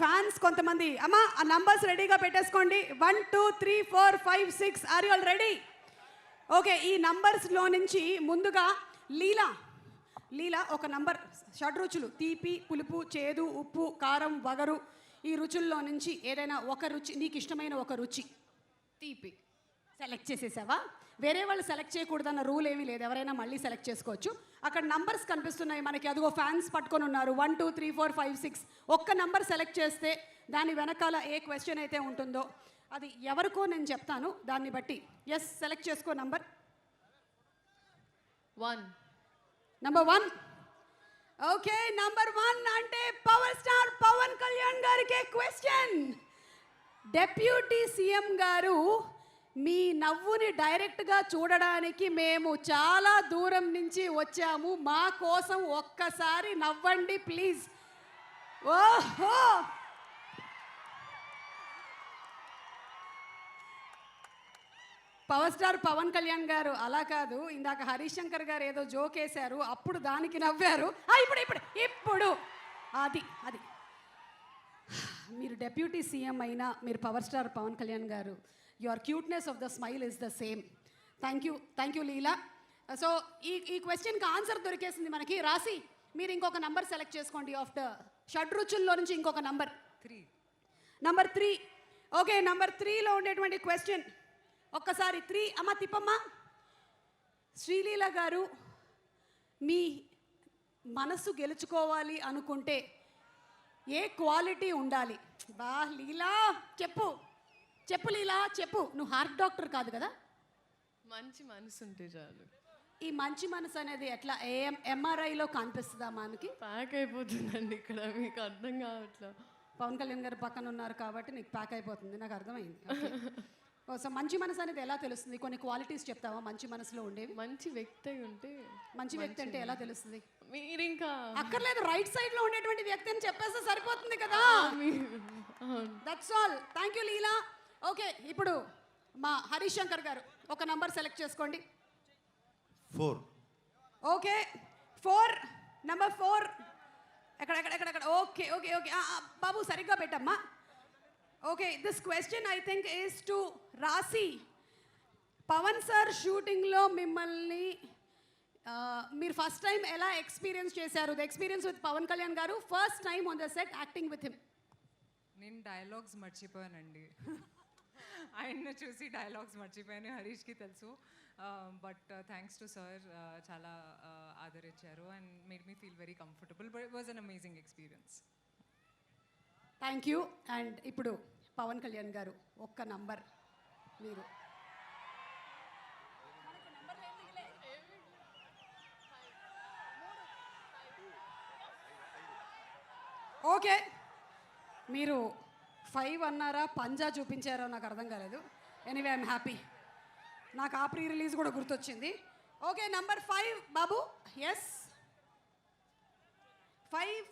Fans కొంతమంది అమ్మా ఆ నంబర్స్ రెడీగా పెట్టేసుకోండి. 1 2 3 4 5 6 are you already? Okay, ఈ నంబర్స్లో నుంచి ముందుగా లీలా ఒక నంబర్, షడ్రుచులు తీపి, పులుపు, చేదు, ఉప్పు, కారం, వగరు, ఈ రుచుల్లో నుంచి ఏదైనా ఒక రుచి, నీకు ఇష్టమైన ఒక రుచి తీపి సెలెక్ట్ చేసేసావా? వేరే వాళ్ళు సెలెక్ట్ చేయకూడదన్న రూల్ ఏమీ లేదు, ఎవరైనా మళ్ళీ సెలెక్ట్ చేసుకోవచ్చు. అక్కడ నంబర్స్ కనిపిస్తున్నాయి మనకి, అదిగో ఫ్యాన్స్ పట్టుకొని ఉన్నారు. 1 2 3 4 5 6 ఒక్క నంబర్ సెలెక్ట్ చేస్తే దాని వెనకాల ఏ క్వశ్చన్ అయితే ఉంటుందో అది ఎవరికో నేను చెప్తాను, దాన్ని బట్టి ఎస్ సెలెక్ట్ చేసుకో నంబర్. 1 నంబర్ 1. ఓకే, నంబర్ 1 అంటే పవర్ స్టార్ పవన్ కళ్యాణ్ గారికి క్వశ్చన్. డెప్యూటీ సీఎం గారు మీ నవ్వుని డైరెక్ట్గా చూడడానికి మేము చాలా దూరం నుంచి వచ్చాము, మా కోసం ఒక్కసారి నవ్వండి ప్లీజ్. ఓహో, పవర్ స్టార్ పవన్ కళ్యాణ్ గారు అలా కాదు, ఇందాక హరీష్ శంకర్ గారు ఏదో జోక్ వేశారు, అప్పుడు దానికి నవ్వారు. ఇప్పుడు అది అది మీరు డెప్యూటీ సీఎం అయినా మీరు పవర్ స్టార్ పవన్ కళ్యాణ్ గారు, your cuteness of the smile is the same. Thank you Leela. So ఈ క్వశ్చన్కి ఆన్సర్ దొరికేసింది మనకి. రాసి మీరు ఇంకొక నంబర్ సెలెక్ట్ చేసుకోండి, ఆఫ్ ద షడ్రుచుల్లో నుంచి ఇంకొక నంబర్. 3. నంబర్ 3. ఓకే, నంబర్ 3లో ఉండేటువంటి క్వశ్చన్ ఒక్కసారి 3 అమ్మ తిప్పమ్మా. శ్రీలీల గారు మీ మనసు గెలుచుకోవాలి అనుకుంటే ఏ క్వాలిటీ ఉండాలి? బా లీలా చెప్పు లీలా చెప్పు. నువ్వు హార్ట్ డాక్టర్ కాదు కదా? మంచి మనసు ఉంటే చాలు. ఈ మంచి మనసు అనేది ఎట్లా ఎంఆర్ఐలో కనిపిస్తుందా మనకి? ప్యాక్ అయిపోతుందండి ఇక్కడ, మీకు అర్థం కావట్లా. పవన్ కళ్యాణ్ గారు పక్కన ఉన్నారు కాబట్టి నీకు ప్యాక్ అయిపోతుంది, నాకు అర్థమైంది. సో మంచి మనసు అనేది ఎలా తెలుస్తుంది? కొన్ని క్వాలిటీస్ చెప్తావా మంచి మనసులో ఉండేవి? మంచి వ్యక్తి ఉంటే. మంచి వ్యక్తి అంటే ఎలా తెలుస్తుంది? మీరు ఇంకా అక్కర్లేదు, రైట్ సైడ్ లో ఉండేటువంటి వ్యక్తి అని చెప్పేస్తే సరిపోతుంది కదా. That's all. Thank you Leela. Okay, ఇప్పుడు మా హరీష్ శంకర్ గారు ఒక నంబర్ సెలెక్ట్ చేసుకోండి. 4. ఓకే 4. నంబర్ 4 ఎక్కడ ఓకే ఓకే ఓకే బాబు సరిగ్గా పెట్టమ్మా. Okay, this question I think is to రాసి. పవన్ సార్ షూటింగ్లో మిమ్మల్ని మీరు ఫస్ట్ టైం ఎలా ఎక్స్పీరియన్స్ చేశారు? The experience with Pavan Kalyan garu, first time on the set acting with him. నేను డైలాగ్స్ మర్చిపోయానండి. ఆయన్ను చూసి డైలాగ్స్ మర్చిపోయాను, హరీష్కి తెలుసు. బట్ థ్యాంక్స్ టు సార్, చాలా ఆదరించారు and made me feel very comfortable. But it was an amazing experience. Thank you. And ఇప్పుడు పవన్ కళ్యాణ్ గారు ఒక్క నంబర్ మీరు. ఓకే, మీరు 5 అన్నారా పంజా చూపించారో నాకు అర్థం కాలేదు. ఎనీవే ఐఎమ్ హ్యాపీ, నాకు ఆ ప్రీ రిలీజ్ కూడా గుర్తొచ్చింది. ఓకే, నంబర్ 5 బాబు. ఎస్ 5.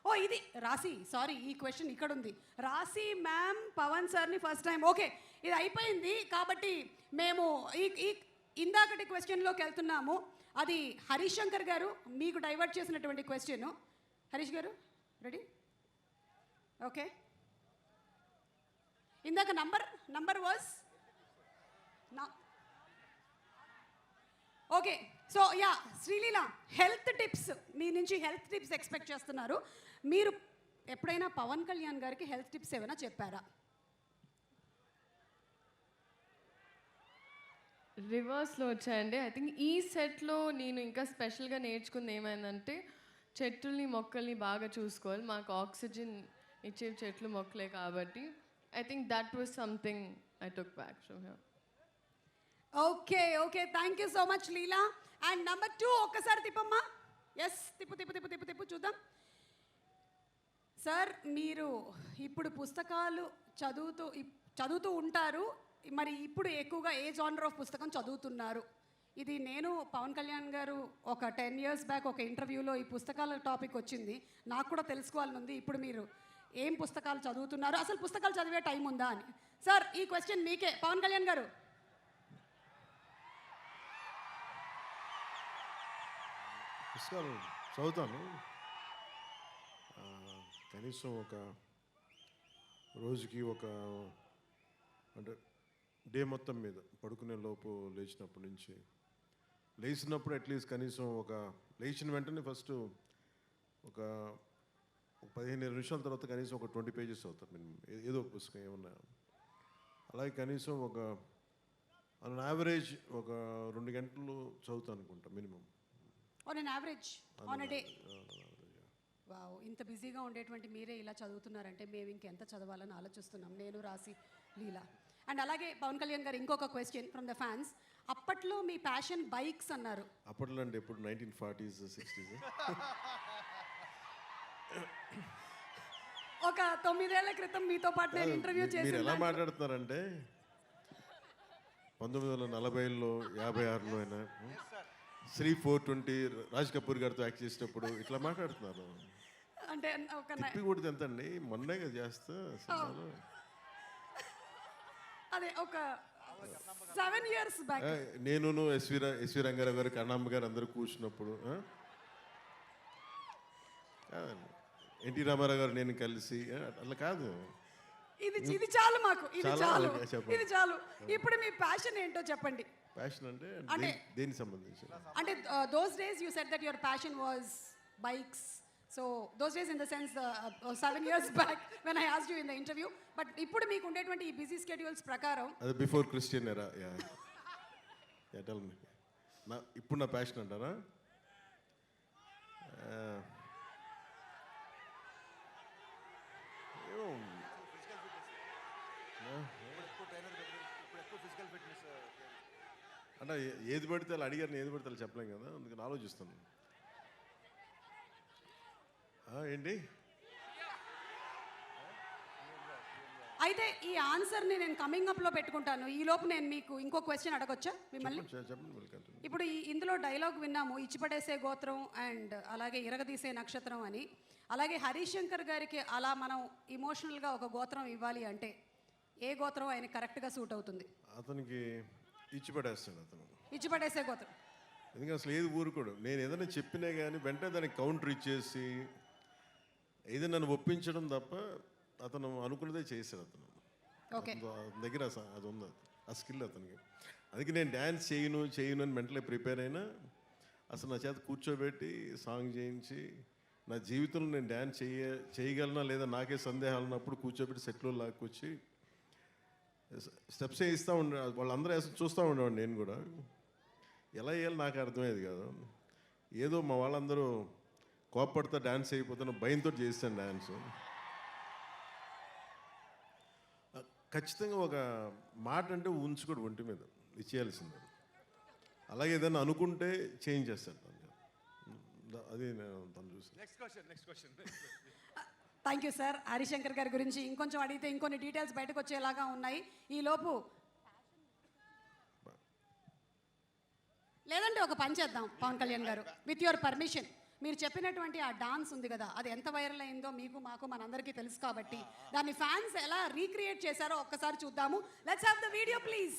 ఓ ఇది రాసి, సారీ ఈ క్వశ్చన్ ఇక్కడ ఉంది. రాసి మ్యామ్ పవన్ సార్ని ఫస్ట్ టైం. ఓకే, ఇది అయిపోయింది కాబట్టి మేము ఈ ఇందాకటి క్వశ్చన్లోకి వెళ్తున్నాము. అది హరీష్ శంకర్ గారు మీకు డైవర్ట్ చేసినటువంటి question. Harish garu ready? Okay, ఇందాక నంబర్ వాజ్ నా. Okay, so yeah Sreeleela, health tips మీ నుంచి హెల్త్ టిప్స్ ఎక్స్పెక్ట్ చేస్తున్నారు. మీరు ఎప్పుడైనా పవన్ కళ్యాణ్ గారికి హెల్త్ టిప్స్ ఏమైనా చెప్పారా? రివర్స్లో వచ్చాయండి. ఐ థింక్ ఈ సెట్లో నేను ఇంకా స్పెషల్గా నేర్చుకుంది ఏమైందంటే చెట్లని మొక్కల్ని బాగా చూసుకోవాలి. మాకు ఆక్సిజన్ ఇచ్చే చెట్లు మొక్కలే కాబట్టి I think that was something I took back from here. Okay thank you so much Leela. And number 2 ఒక్కసారి తిప్పమ్మా. ఎస్ తిప్పు చూద్దాం. సార్ మీరు ఇప్పుడు పుస్తకాలు చదువుతూ ఉంటారు, మరి ఇప్పుడు ఎక్కువగా ఏ జానర్ ఆఫ్ పుస్తకం చదువుతున్నారు? ఇది నేను పవన్ కళ్యాణ్ గారు ఒక 10 years బ్యాక్ ఒక ఇంటర్వ్యూలో ఈ పుస్తకాల టాపిక్ వచ్చింది, నాకు కూడా తెలుసుకోవాలని ఉంది. ఇప్పుడు మీరు ఏం పుస్తకాలు చదువుతున్నారు, అసలు పుస్తకాలు చదివే టైం ఉందా అని. సార్ ఈ క్వశ్చన్ మీకే, పవన్ కళ్యాణ్ గారు. పుస్తకాలు చదువుతాను, కనీసం ఒక రోజుకి ఒక అంటే డే మొత్తం మీద పడుకునే లోపు లేచినప్పటి నుంచి లేచినప్పుడు అట్లీస్ట్ కనీసం లేచిన వెంటనే ఫస్ట్ ఒక 15 నిమిషాల తర్వాత కనీసం ఒక 20 పేజెస్ అవుతారు మినిమం, ఏదో ఒక పుస్తకం ఏమన్నా. అలాగే కనీసం ఆన్ యావరేజ్ ఒక 2 గంటలు చదువుతాను అనుకుంటా minimum. On an average on a day. Wow, ఇంత బిజీగా ఉండేటువంటి మీరే ఇలా చదువుతున్నారంటే మేము ఇంకెంత చదవాలని ఆలోచిస్తున్నాం, నేను రాసి లీలా. అండ్ అలాగే పవన్ కళ్యాణ్ గారు ఇంకొక క్వశ్చన్ ఫ్రమ్ ద ఫ్యాన్స్. అప్పట్లో మీ ప్యాషన్ బైక్స్ అన్నారు. అప్పట్లో అంటే ఎప్పుడు 1940s 60s? ఒక 9 ఏళ్ల క్రితం మీతో పాటు నేను ఇంటర్వ్యూ మీరు ఎలా చేసి మాట్లాడుతున్నారంటే 1940లో 56లో అయినా శ్రీ 420 రాజ్ కపూర్ గారితో యాక్ట్ చేసేటప్పుడు ఇట్లా మాట్లాడుతున్నారు. అంటే ఒక తిప్పి కొడితే ఎంత అండి, మొన్నే కదా చేస్తా సినిమాలో. అదే ఒక 7 years బ్యాక్. నేను ఎస్వి రంగారావు గారు, కన్నాంబ గారు అందరూ కూర్చున్నప్పుడు కాదండి, ఎన్టీ రామారావు గారు నేను కలిసి అట్లా కాదు. ఇది చాలు మాకు, ఇది చాలా చాలు, ఓకే, చెప్పండి. ఇది చాలు. ఇప్పుడు మీ ప్యాషన్ ఏంటో చెప్పండి. ప్యాషన్ అంటే అంటే- దేనికి సంబంధించి? అంటే those days you said that your passion was bikes. So those days in the sense 7 years back when I asked you in the interview. But ఇప్పుడు మీకు ఉండేటువంటి ఈ బిజీ స్కెడ్యూల్స్ ప్రకారం అది బిఫోర్ క్రిస్టియన్ ఎరా. Tell me. ఇప్పుడు నా passion అంటారా? అంటే ఏది పడితే వాళ్ళు అడిగారు, ఏది పడితే వాళ్ళు చెప్పలేం కదా, అందుకని ఆలోచిస్తాను. ఏంటి అయితే ఈ ఆన్సర్ని నేను కమింగ్ అప్లో పెట్టుకుంటాను. ఈ లోపు నేను మీకు ఇంకో క్వశ్చన్ అడగొచ్చా మిమ్మల్ని? చెప్పండి వెల్కమ్. ఇప్పుడు ఇందులో డైలాగ్ విన్నాము, ఇచ్చిపడేసే గోత్రం అండ్ అలాగే ఇరగదీసే నక్షత్రం అని. అలాగే హరీష్ శంకర్ గారికి అలా మనం ఇమోషనల్గా ఒక గోత్రం ఇవ్వాలి అంటే ఏ గోత్రం ఆయన కరెక్ట్గా సూట్ అవుతుంది? అతనికి ఇచ్చి పడేస్తాడు అతను. ఇచ్చిపడేసే గోత్రం. ఎందుకంటే అసలు ఏది ఊరుకోడు. నేను ఏదైనా చెప్పినా కానీ వెంటనే దానికి కౌంటర్ ఇచ్చేసి ఏదో నన్ను ఒప్పించడం తప్ప అతను అనుకున్నదే చేశాడు అతను. ఓకే. అతని దగ్గర అది ఉంది, ఆ స్కిల్ అతనికి. అందుకే నేను డ్యాన్స్ చేయను అని మెంటలీ ప్రిపేర్ అయినా అసలు నా చేత కూర్చోబెట్టి సాంగ్ చేయించి నా జీవితంలో నేను డ్యాన్స్ చేయగలనా లేదా నాకే సందేహాలు ఉన్నప్పుడు కూర్చోబెట్టి సెట్లో లాక్కొచ్చి స్టెప్స్ వేయిస్తూ ఉండే. వాళ్ళందరూ చూస్తూ ఉండేవాడు. నేను కూడా ఎలా వేయాలి నాకు అర్థమయ్యేది కాదు. ఏదో మా వాళ్ళందరూ కోప్పడితే డ్యాన్స్ అయిపోతున్న భయంతో చేస్తాను డ్యాన్స్. ఖచ్చితంగా ఒక మాట అంటే ఉంచుకోడు ఒంటి మీద, ఇచ్చేయాల్సిందే. అలాగే ఏదైనా అనుకుంటే చేంజ్ చేస్తాను. అది నేను తను చూసి. Thank you sir. హరిశంకర్ గారి గురించి ఇంకొంచెం అడిగితే ఇంకొన్ని డీటెయిల్స్ బయటకు వచ్చేలాగా ఉన్నాయి. ఈ లోపు లేదంటే ఒక పని చేద్దాం పవన్ కళ్యాణ్ గారు, విత్ యువర్ పర్మిషన్. మీరు చెప్పినటువంటి ఆ డాన్స్ ఉంది కదా, అది ఎంత వైరల్ అయిందో మీకు మాకు మనందరికీ తెలుసు కాబట్టి దాన్ని ఫ్యాన్స్ ఎలా రీక్రియేట్ చేశారో ఒక్కసారి చూద్దాము. Let's have the video please.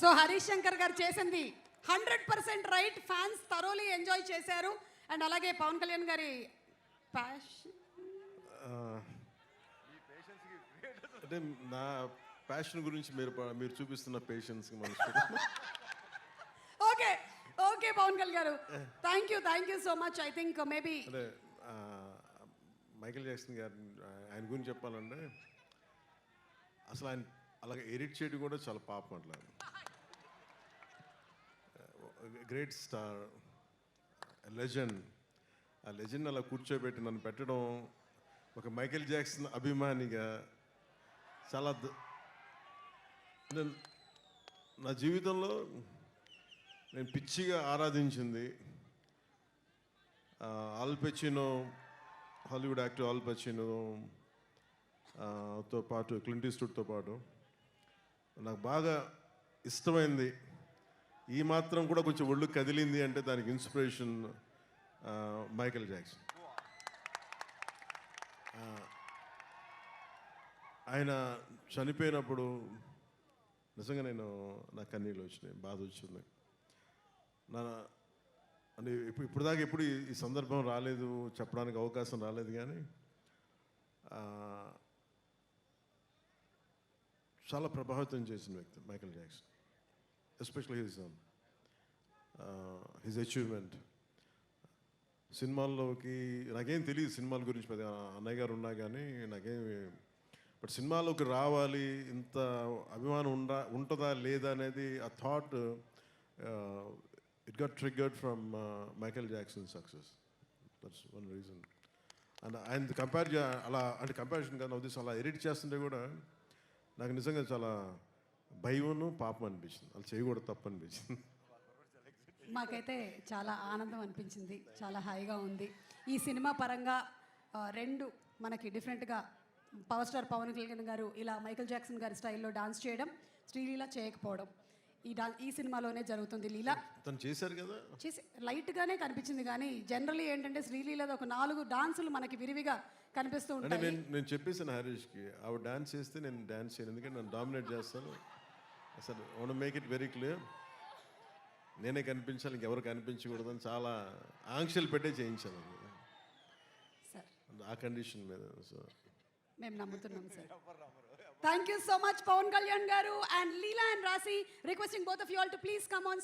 So Harish Shankar గారు చేసింది 100% రైట్. ఫ్యాన్స్ థరోలీ ఎంజాయ్ చేశారు. అండ్ అలాగే పవన్ కళ్యాణ్ గారి ప్యాషన్ అంటే నా ప్యాషన్ గురించి మీరు చూపిస్తున్న పేషెన్స్కి మనసు. ఓకే ఓకే పవన్ కళ్యాణ్ గారు, thank you so much. I think maybe అంటే మైకేల్ జాక్సన్ గారు ఆయన గురించి చెప్పాలంటే అసలు ఆయన అలాగే ఎడిట్ చేయడం కూడా చాలా పాపం. అట్లా గ్రేట్ స్టార్, లెజెండ్. ఆ లెజెండ్ అలా కూర్చోబెట్టి నన్ను పెట్టడం ఒక మైకేల్ జాక్సన్ అభిమానిగా చాలా నా జీవితంలో నేను పిచ్చిగా ఆరాధించింది Al Pacino, Hollywood actor Al Pacino తో పాటు క్లింట్ ఈస్ట్వుడ్తో పాటు నాకు బాగా ఇష్టమైంది. ఈ మాత్రం కూడా కొంచెం ఒళ్ళు కదిలింది అంటే దానికి ఇన్స్పిరేషన్ మైకేల్ జాక్సన్. ఆయన చనిపోయినప్పుడు నిజంగా నాకు కన్నీళ్ళు వచ్చినాయి, బాధ వచ్చింది. నా అంటే ఇప్పుడు దాకా ఎప్పుడు ఈ సందర్భం రాలేదు, చెప్పడానికి అవకాశం రాలేదు, కానీ చాలా ప్రభావితం చేసిన వ్యక్తి Michael Jackson, especially his achievement. సినిమాల్లోకి నాకేం తెలియదు సినిమాల గురించి, పెద్ద అన్నయ్య గారు ఉన్నా కానీ బట్ సినిమాలోకి రావాలి, ఇంత అభిమానం ఉంటుందా లేదా అనేది ఆ thought it got triggered from Michael Jackson success. That's one reason. And ఆయన అలా అంటే కంపారిజన్ కాదు ఉద్దేశం, అలా ఎడిట్ చేస్తుంటే కూడా నాకు నిజంగా చాలా భయమును పాపం అనిపించింది, అలా చేయకూడదు, తప్పు అనిపించింది. మాకైతే చాలా ఆనందం అనిపించింది, చాలా హాయిగా ఉంది. ఈ సినిమా పరంగా రెండు మనకి డిఫరెంట్గా పవర్ స్టార్ పవన్ కళ్యాణ్ గారు ఇలా మైకేల్ జాక్సన్ గారి స్టైల్లో డాన్స్ చేయడం, శ్రీలీల చేయకపోవడం ఈ సినిమాలోనే జరుగుతుంది. లీల తను చేశారు కదా, చేసి లైట్గానే కనిపించింది, కానీ జనరల్లీ ఏంటంటే శ్రీలీలది ఒక 4 డాన్సులు మనకి విరివిగా కనిపిస్తూ అంటే ఉంటాయి. నేను చెప్పేసాను హరీష్కి, ఆవిడ డాన్స్ చేస్తే నేను డాన్స్ చేయను, ఎందుకంటే నన్ను డామినేట్ చేస్తాను. అసలు one make it very clear, నేనే కనిపించాలి, ఇంకెవరు కనిపించకూడదని చాలా ఆంక్షలు పెట్టే చేయించాను సార్ ఆ కండిషన్ మీద. సో మేము నమ్ముతున్నాం sir. Thank you so much Pawan Kalyan garu and Leela and Rashi. Requesting both of you all to please come on.